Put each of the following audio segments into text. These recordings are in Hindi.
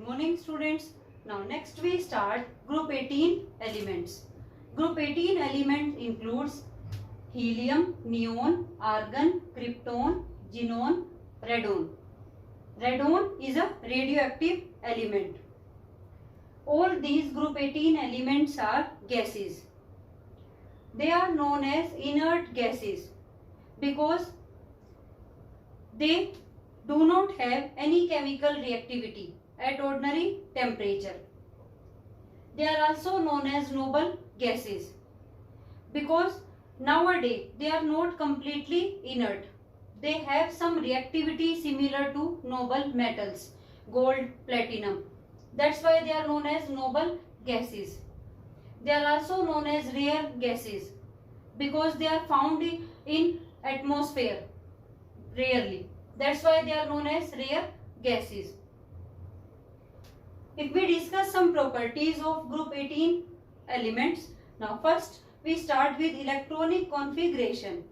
morning students. Now next we start group 18 elements. Group 18 element includes helium, neon, argon, krypton, xenon, radon. Radon is a radioactive element. All these group 18 elements are gases. They are known as inert gases because they do not have any chemical reactivity at ordinary temperature. They are also known as noble gases because nowadays they are not completely inert. They have some reactivity similar to noble metals, gold, platinum. That's why they are known as noble gases. They are also known as rare gases because they are found in atmosphere rarely. That's why they are known as rare gases. If we discuss some properties of group 18 elements, now first we start with electronic configuration.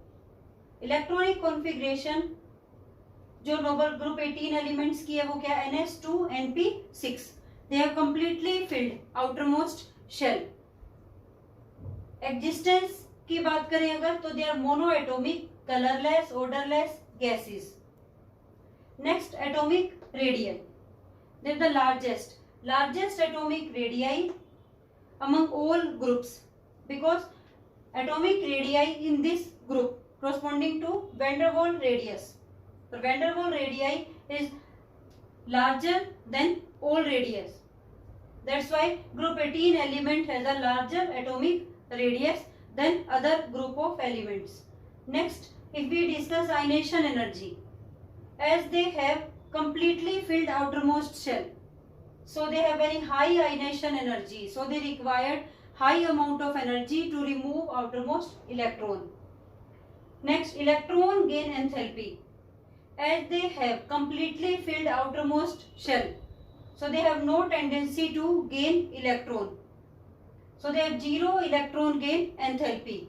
Electronic configuration जो नोबल ग्रुप 18 एलिमेंट्स की है वो क्या NH2NP6. They have completely filled outermost shell. Existence की बात करें अगर तो they are monoatomic, colorless, odorless gases. Next, atomic radii. They are the largest atomic radii among all groups because atomic radii in this group corresponding to van der Waals radius. So van der Waals radii is larger than all radius. That's why group 18 element has a larger atomic radius than other group of elements. Next, if we discuss ionization energy, as they have completely filled outermost shell, so they have very high ionization energy, so they required high amount of energy to remove outermost electron. Next, electron gain enthalpy, as they have completely filled outermost shell, so they have no tendency to gain electron, so they have zero electron gain enthalpy.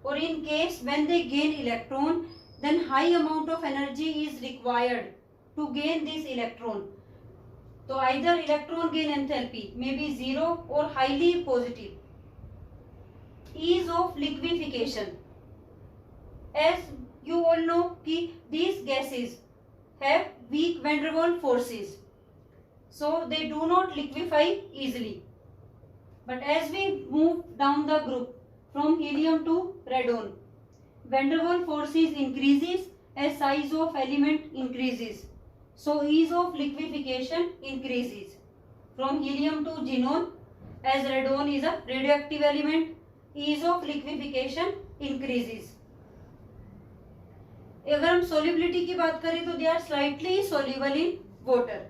Or in case when they gain electron, then high amount of energy is required to gain this electron. So either electron gain enthalpy may be zero or highly positive. Ease of liquefaction. As you all know कि these gases have weak van der Waals forces, so they do not liquefy easily. But as we move down the group from helium to radon, van der Waals forces increases as size of element increases. So ease of liquefaction increases. From helium to xenon, as radon is a radioactive element, ease of liquefaction increases. अगर हम solubility की बात करें तो they are slightly soluble in water.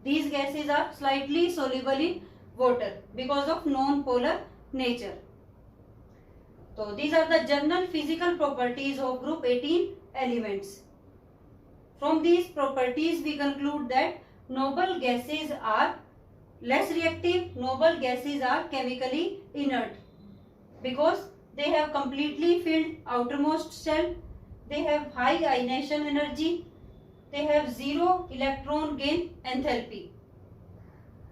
These gases are slightly soluble in water because of non-polar nature. So these are the general physical properties of group 18 elements. From these properties we conclude that noble gases are less reactive, noble gases are chemically inert because they have completely filled outermost shell, they have high ionization energy, they have zero electron gain enthalpy.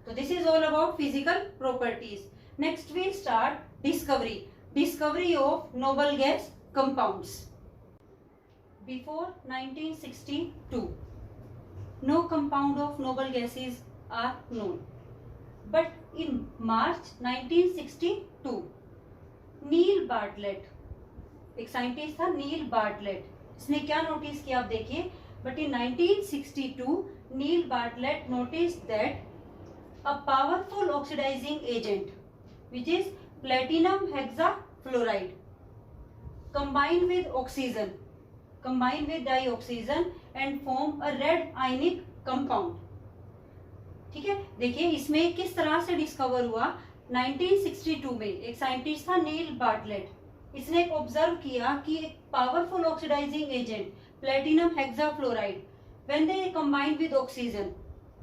So this is all about physical properties. Next we start discovery of noble gas compounds. Before 1962, no compound of noble gases are known. But in March 1962, Neil Bartlett, एक साइंटिस्ट था नील बार्टलेट, इसने क्या नोटिस किया आप देखिए. But in 1962, Neil Bartlett noticed that a powerful oxidizing agent, which is platinum hexafluoride, combined with dioxygen and form a red ionic compound. ठीक है, देखिए इसमें किस तरह से डिस्कवर हुआ. 1962 में एक साइंटिस्ट था नील बार्टलेट, इसने एक ऑब्जर्व किया कि एक powerful oxidising agent platinum hexafluoride, when they combined with oxygen,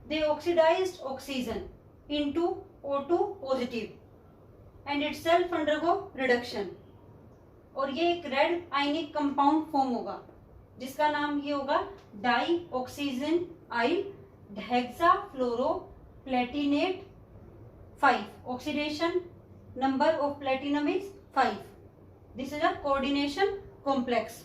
they oxidised oxygen into O2 positive and itself undergo reduction, और ये एक रेड आयनिक कंपाउंड फॉर्म होगा जिसका नाम ये होगा die oxygen oil हेक्साफ्लोरो platinate 5. Oxidation number of platinum is 5. This is a coordination complex.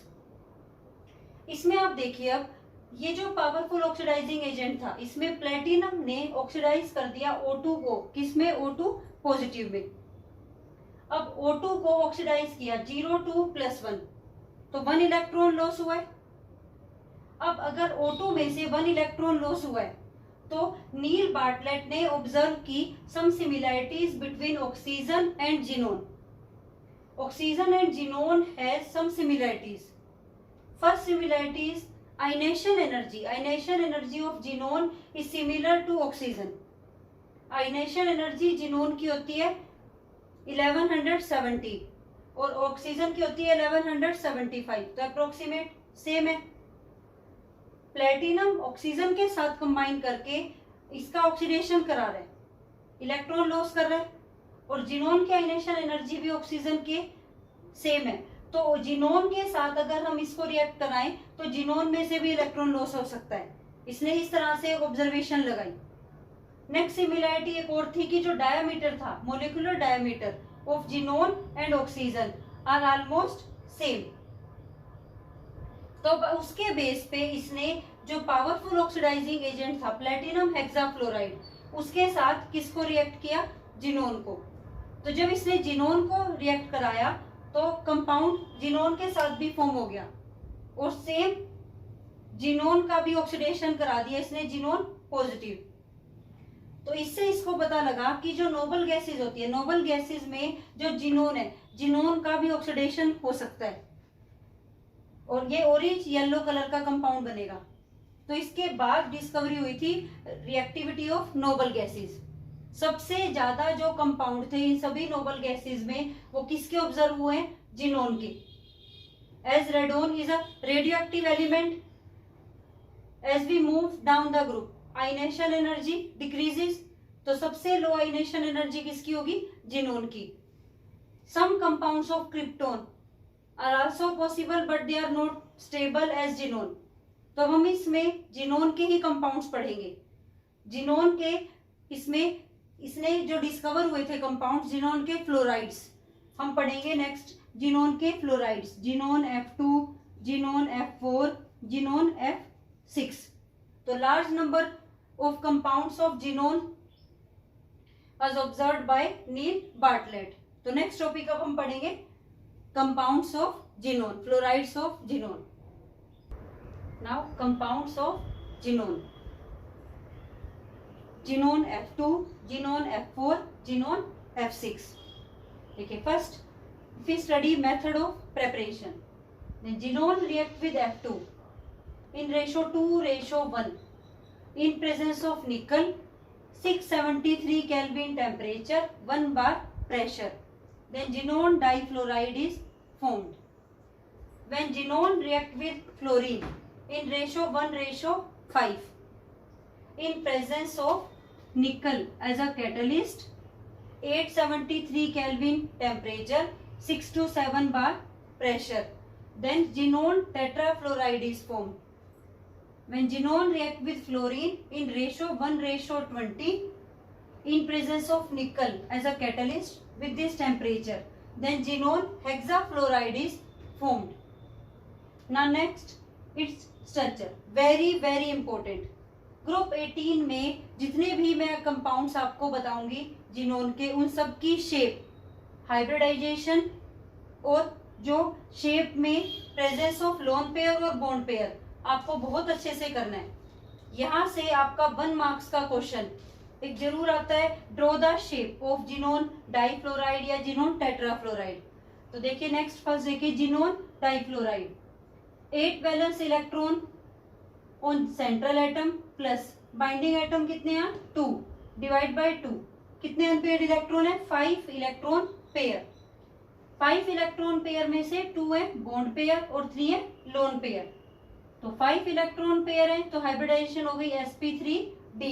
इसमें आप देखिए, अब ये जो पावरफुल ऑक्सीडाइजिंग एजेंट था, इसमें प्लेटिनम ने ऑक्सीडाइज कर दिया O2 को, किसमें? O2 पॉजिटिव में। अब O2 को ऑक्सीडाइज किया 0 2 + 1, तो 1 इलेक्ट्रॉन लॉस हुआ है। अब अगर O2 में से 1 इलेक्ट्रॉन लॉस हुआ है तो नील बार्टलेट ने ऑब्जर्व की some similarities between oxygen and xenon. Oxygen and xenon has some similarities. First similarity is ionisation energy. Ionisation energy of xenon is similar to oxygen. Ionisation energy xenon की होती है 1170 और ऑक्सीजन की होती है 1175, तो अप्रोक्सीमेट सेम है। प्लेटिनम ऑक्सीजन के साथ कंबाइन करके इसका ऑक्सीडेशन करा रहा है, इलेक्ट्रॉन लॉस कर रहा है, और जिनोन की आयनेशन एनर्जी भी ऑक्सीजन के सेम है। तो जिनोन के साथ अगर हम इसको रिएक्ट कराएं तो जिनोन में से भी इलेक्ट्रॉन लॉस हो सकता है। इसने इस तरह से ऑब्जर्वेशन लगाई। नेक्स्ट सिमिलैरिटी एक और थी कि जो डायमीटर था, molecular diameter of xenon and oxygen are almost same. तो उसके बेस पे इसने जो पावरफुल ऑक्सीडाइजिंग एजेंट था प्लेटिनम हेक्साफ्लोराइड, उसके साथ किसको रिएक्ट किया? जिनोन को। तो जब इसने जिनोन को रिएक्ट कराया तो कंपाउंड जिनोन के साथ भी फॉर्म हो गया और सेम जिनोन का भी ऑक्सीडेशन करा दिया इसने, जिनोन पॉजिटिव। तो इससे इसको पता लगा कि जो नोबल गैसेज होती है, नोबल गैसेज में जो जिनोन है, जिनोन का भी ऑक्सीडेशन हो सकता है और ये ऑरेंज येलो कलर का कंपाउंड बनेगा। तो इसके बाद डिस्कवरी हुई थी रिएक्टिविटी ऑफ नोबल गैसेज। सबसे ज्यादा जो कंपाउंड थे इन सभी नोबल गैसेज में, वो किसके ऑब्जर्व हुए हैं? जिनोन के। As radon is a radioactive element, as we move down the group ionisation energy decreases, तो सबसे लो आयनेशन एनर्जी किसकी होगी? जिनोन की। Some compounds of krypton are also possible but they are not stable as xenon. तो हम इसमें जिनोन के ही कंपाउंड्स पढ़ेंगे। जिनोन के इसमें इसने जो डिस्कवर हुए थे कंपाउंड, जिनोन के फ्लोराइड्स हम पढ़ेंगे नेक्स्ट। जिनोन के fluorides, xenon F2, xenon F4, xenon F6। तो large number of compounds of xenon was observed by Neil Bartlett. तो नेक्स्ट टॉपिक अब हम पढ़ेंगे compounds of xenon, fluorides of xenon. Now compounds of xenon. Xenon F2, xenon F4, xenon F6। देखिए, first if we study method of preparation, then xenon react with F2 in ratio 2:1 in presence of nickel, 673 Kelvin temperature, 1 bar pressure. Then xenon difluoride is formed. When xenon react with fluorine in ratio 1:5 in presence of nickel as a catalyst, 873 Kelvin temperature, 6 to 7 bar pressure, then xenon tetrafluoride is formed. When xenon react with fluorine in ratio 1:20 in presence of nickel as a catalyst with this temperature, then xenon hexafluoride is formed. Now next, its structure, very very important. Group 18 में जितने भी मैं कंपाउंड्स आपको बताऊंगी जिनोन के, उन सब की शेप, हाइब्रिडाइजेशन और जो शेप में प्रेजेंस ऑफ लोन पेयर और बॉन्ड पेयर आपको बहुत अच्छे से करना है। यहाँ से आपका 1 मार्क्स का क्वेश्चन एक जरूर आता है, draw the shape of xenon difluoride या जिनोन टेट्राफ्लोराइड। तो देखिए नेक्स्ट, फर्स्ट देखिए xenon difluoride, 8 valence electron on central atom plus binding atom कितने हैं? 2 डिवाइड बाय 2, कितने अनपेयर्ड इलेक्ट्रॉन है? 5 इलेक्ट्रॉन पेयर। 5 इलेक्ट्रॉन पेयर में से 2 है बॉन्ड पेयर और 3 है लोन पेयर। तो 5 इलेक्ट्रॉन पेयर है तो हाइब्रिडाइजेशन हो गई sp3d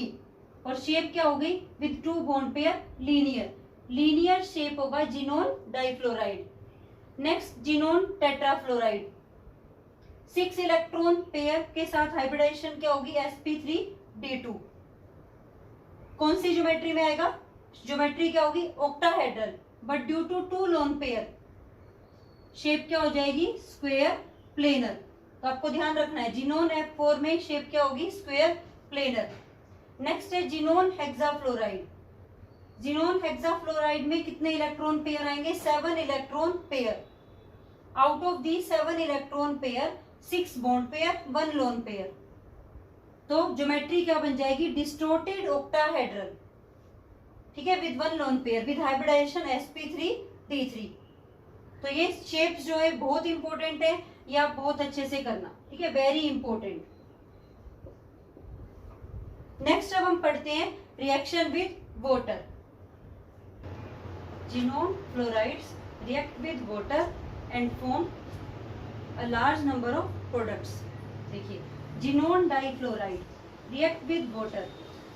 और शेप क्या हो गई? With 2 bond pair, linear. Linear shape होगा xenon difluoride. Next xenon tetrafluoride, 6 electron pair के साथ हाइब्रिडाइजेशन क्या होगी? sp3d2। कौन सी ज्योमेट्री में आएगा? ज्योमेट्री क्या होगी? Octahedral, but due to 2 lone pair shape क्या हो जाएगी? Square planar. तो आपको ध्यान रखना है जिनोन F4 में शेप क्या होगी? Square planar. नेक्स्ट है जिनोन हेक्साफ्लोराइड। जिनोन हेक्साफ्लोराइड में कितने इलेक्ट्रॉन पेयर आएंगे? 7 electron pair. Out of the 7 electron pair 6 bond pair, 1 lone pair. तो ज्योमेट्री क्या बन जाएगी? डिस्टोर्टेड ऑक्टाहेड्रल, ठीक है, with 1 lone pair with hybridisation sp3d3। तो ये शेप्स जो है बहुत इंपॉर्टेंट है, ये आप बहुत अच्छे से करना, ठीक है, वेरी इंपॉर्टेंट। नेक्स्ट अब हम पढ़ते हैं reaction with water. Xenon fluorides react with water and form a large number of products. देखिए, xenon difluoride react with water,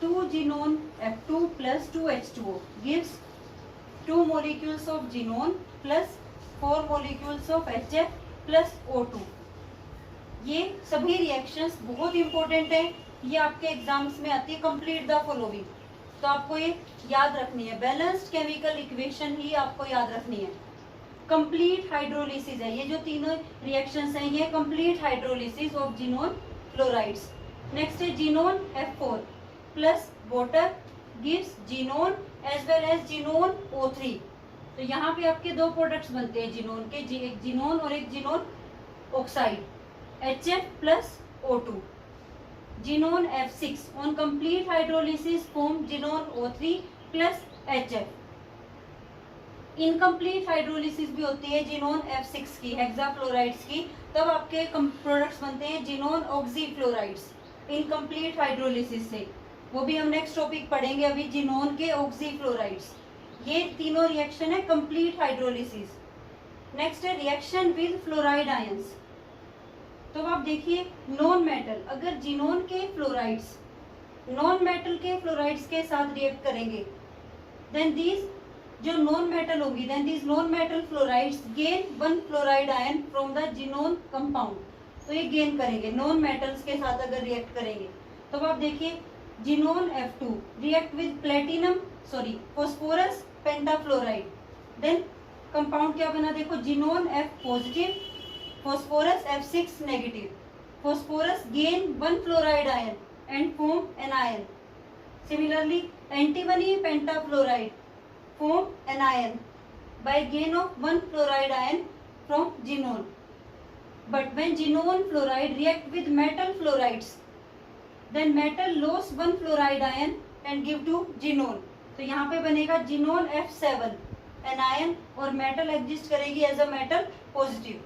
2 xenon F2 plus 2H2O gives 2 molecules of xenon plus 4 molecules of HF plus O2। ये सभी रिएक्शंस बहुत इंपॉर्टेंट है, ये आपके एग्जाम्स में आती है। कंप्लीट द फॉलोइंग, तो आपको ये याद रखनी है। बैलेंस्ड केमिकल इक्वेशन ही आपको याद रखनी है। कंप्लीट हाइड्रोलिसिस है, ये जो तीनों रिएक्शंस हैं ये complete hydrolysis of xenon fluorides. Next है xenon F4 plus water gives xenon as well as xenon O3। तो यहाँ पे आपके 2 प्रोडक्ट्स बनते हैं जिनोन के, एक जिनोन और एक xenon oxide, HF plus O2। Xenon F6 on complete hydrolysis form xenon O3 plus HF। Incomplete hydrolysis भी होती है जिनोन F6 की, हेक्साफ्लोराइड्स की, तब आपके प्रोडक्ट्स बनते हैं जिनोन ऑक्सीफ्लोराइड्स इनकम्प्लीट हाइड्रोलिसिस से। वो भी हम नेक्स्ट टॉपिक पढ़ेंगे अभी, जिनोन के ऑक्सीफ्लोराइड्स। ये तीनों रिएक्शन है कंप्लीट हाइड्रोलिसिस। नेक्स्ट है रिएक्शन विद फ्लोराइड आयंस। तो आप देखिए नॉन मेटल, अगर जिनोन के फ्लोराइड्स नॉन मेटल के फ्लोराइड्स के साथ रिएक्ट करेंगे, देन दीज जो नॉन मेटल होगी, then these non metal fluorides gain 1 fluoride ion from the xenon compound. तो ये गेन करेंगे नॉन मेटल्स के साथ अगर रिएक्ट करेंगे। तो आप देखिए xenon F2 react with platinum phosphorus pentafluoride, then compound क्या बना? देखो xenon F positive, phosphorus F6 negative. Phosphorus gain 1 fluoride ion and form an ion. Similarly antimony pentafluoride form an ion by gain of 1 fluoride ion from genone. But when genone fluoride react with metal fluorides, then metal lose 1 fluoride ion and give to genone. तो यहाँ पे बनेगा जिनोन F7 anion और मेटल एग्जिस्ट करेगी एज अ मेटल पॉजिटिव।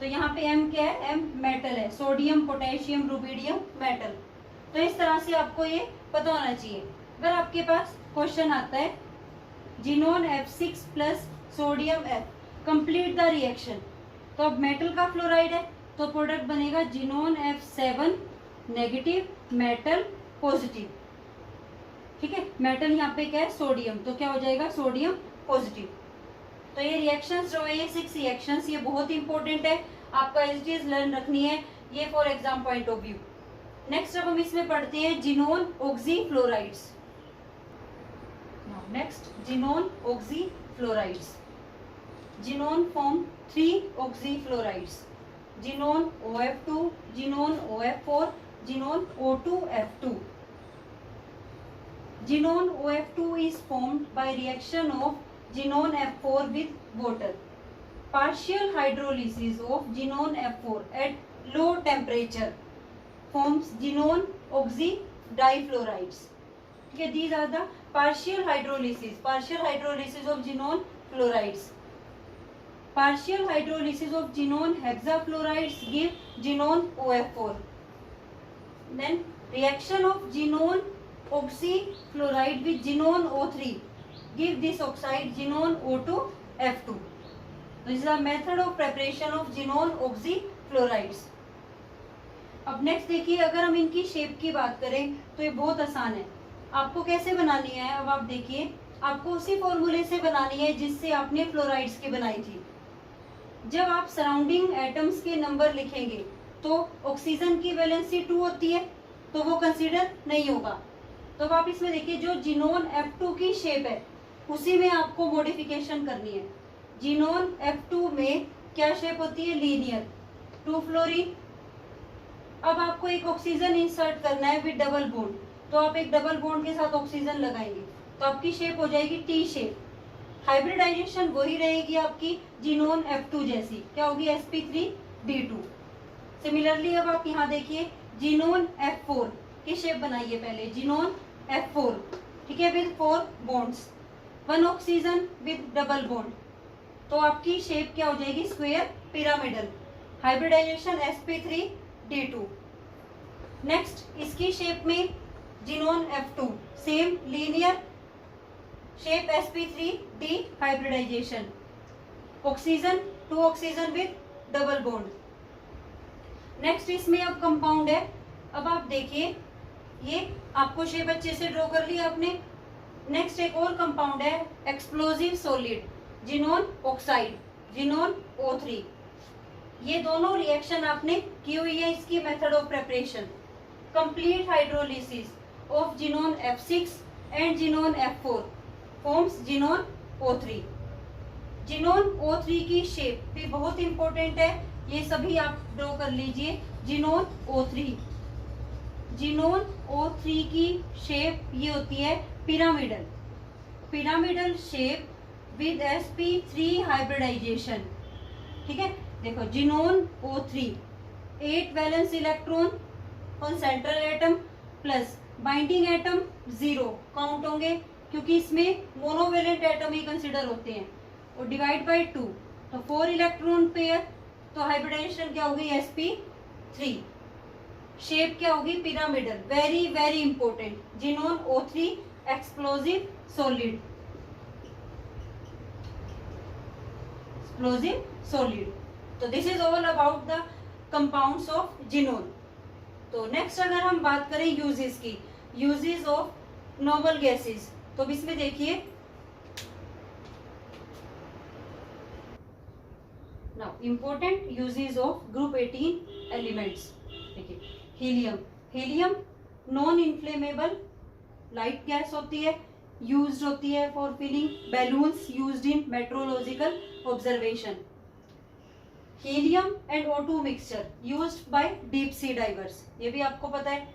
तो यहाँ पे M क्या है? M मेटल है, सोडियम पोटेशियम रुबिडियम मेटल। तो इस तरह से आपको ये पता होना चाहिए। अगर आपके पास क्वेश्चन आता है xenon F6 plus sodium F complete the reaction, तो अब मेटल का फ्लोराइड है तो प्रोडक्ट बनेगा xenon F7 negative metal positive, ठीक है। मेटल यहाँ पे क्या है? सोडियम, तो क्या हो जाएगा? Sodium positive. तो ये रिएक्शंस जो है ये 6 रिएक्शंस, ये बहुत इंपॉर्टेंट है, आपका एज इट इज लर्न रखनी है ये for exam point of view. Next अब हम इसमें पढ़ते हैं xenon oxyfluorides. Next xenon oxyfluorides. Xenon form 3 ऑक्सीफ्लोराइड्स, xenon OF2, xenon OF4, xenon O2F2। Xenon OF2 is formed by reaction of xenon F4 with water. Partial hydrolysis of xenon F4 at low temperature forms xenon oxydifluorides. Okay, these are the partial hydrolysis of xenon fluorides. Partial hydrolysis of xenon hexafluorides give xenon OF4. Then reaction of xenon oxyfluoride with xenon O3 give this oxide xenon O2F2. This is a method of preparation of xenon oxyfluorides. अब नेक्स्ट देखिए, अगर हम इनकी शेप की बात करें तो ये बहुत आसान है। आपको कैसे बनानी है? अब आप देखिए, आपको उसी फॉर्मूले से बनानी है जिससे आपने फ्लोराइड्स की बनाई थी। जब आप सराउंडिंग एटम्स के नंबर लिखेंगे तो ऑक्सीजन की वैलेंसी 2 होती है, तो वो कंसीडर नहीं होगा। तो अब आप इसमें देखिए जो जिनोन F2 की शेप है उसी में आपको मॉडिफिकेशन करनी है। जिनोन F2 में क्या शेप होती है, लीनियर, 2 फ्लोरीन। अब आपको एक ऑक्सीजन इंसर्ट करना है विद डबल बॉन्ड, तो आप एक डबल बॉन्ड के साथ ऑक्सीजन लगाएंगे तो आपकी शेप हो जाएगी टी शेप। हाइब्रिडाइजेशन वही रहेगी आपकी जिनोन F2 जैसी, क्या होगी, sp3d2। सिमिलरली अब आप यहाँ देखिए जिनोन F4 की शेप बनाइए पहले, जिनोन F4, ठीक है, with 4 bonds, 1 oxygen with double bond, तो आपकी शेप क्या हो जाएगी, square pyramidal. Hybridisation sp3d2। Next इसकी शेप में xenon F2 same linear shape, sp3d hybridisation, oxygen 2 oxygen with double bond. Next इसमें अब कंपाउंड है, अब आप देखिए ये आपको शेप अच्छे से ड्रॉ कर लिया आपने। नेक्स्ट एक और कंपाउंड है explosive solid, xenon oxide, xenon O3। ये दोनों रिएक्शन आपने की हुई है, इसकी method of preparation, complete hydrolysis of xenon F6 and xenon F4 forms xenon O3। Xenon O3 की शेप भी बहुत इंपॉर्टेंट है, ये सभी आप ड्रॉ कर लीजिए। जिनोन O3, जिनोन O3 की शेप ये होती है pyramidal, pyramidal shape with sp3 hybridisation, ठीक है। देखो xenon O3 8 valence electron on central atom plus binding atom 0 count होंगे क्योंकि इसमें मोनोवेलेंट एटम ही कंसिडर होते हैं, और डिवाइड बाय 2 तो 4 इलेक्ट्रॉन पेयर, तो हाइब्रिडाइजेशन क्या होगी, sp3। शेप क्या होगी, pyramidal, very very important. Xenon O3 explosive solid, explosive solid. तो this is all about the compounds of xenon. तो नेक्स्ट अगर हम बात करें यूजेस की, यूजेस ऑफ नोबल गैसेस, तो इसमें देखिए now important uses of group 18 elements. देखिए helium, helium non inflammable light gas होती है, यूज्ड होती है for filling balloons used in meteorological observation. Helium and O2 mixture used by deep sea divers, ये भी आपको पता है।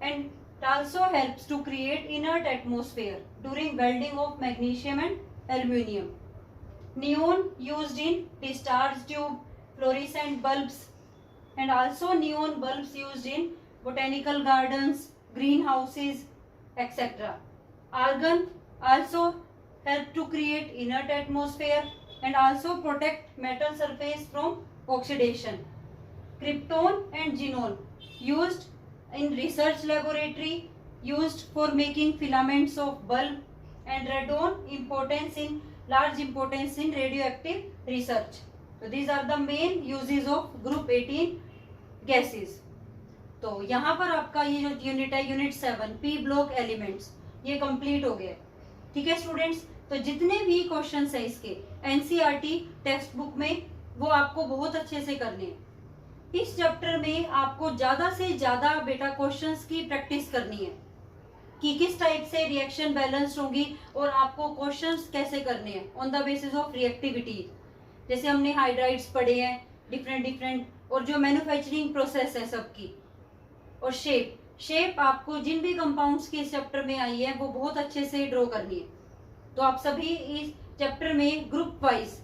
And it also helps to create inert atmosphere during welding of magnesium and aluminium. Neon used in discharge tube, fluorescent bulbs, and also neon bulbs used in botanical gardens, greenhouses, etc. Argon also help to create inert atmosphere and also protect metal surface from oxidation. Krypton and xenon used in research laboratory, used for making filaments of bulb, and radon large importance in radioactive research. So these are the main uses of group 18 gases. तो यहाँ पर आपका ये जो यूनिट है यूनिट 7 P ब्लॉक एलिमेंट्स, ये कंप्लीट हो गया, ठीक है स्टूडेंट्स। तो जितने भी क्वेश्चंस है इसके NCERT टेक्स्ट बुक में वो आपको बहुत अच्छे से करने हैं। इस चैप्टर में आपको ज्यादा से ज्यादा बेटा क्वेश्चंस की प्रैक्टिस करनी है कि किस टाइप से रिएक्शन बैलेंस्ड होगी और आपको क्वेश्चंस कैसे करने हैं on the basis of reactivity. जैसे हमने हाइड्राइड्स पढ़े हैं डिफरेंट, और जो मैन्युफैक्चरिंग प्रोसेस है सबकी, और शेप आपको जिन भी कंपाउंड्स की इस चैप्टर में आई है वो बहुत अच्छे से ड्रॉ करनी है। तो आप सभी इस चैप्टर में ग्रुप वाइज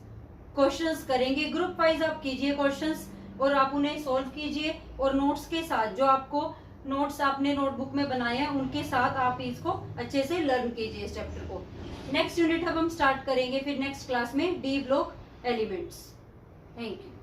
क्वेश्चंस करेंगे, ग्रुप वाइज आप कीजिए क्वेश्चंस और आप उन्हें सॉल्व कीजिए, और नोट्स के साथ जो आपको नोट्स आपने नोटबुक में बनाए हैं उनके साथ आप इसको अच्छे से लर्न कीजिए इस चैप्टर को। नेक्स्ट यूनिट अब हम स्टार्ट करेंगे फिर नेक्स्ट क्लास में D block elements. Thank you.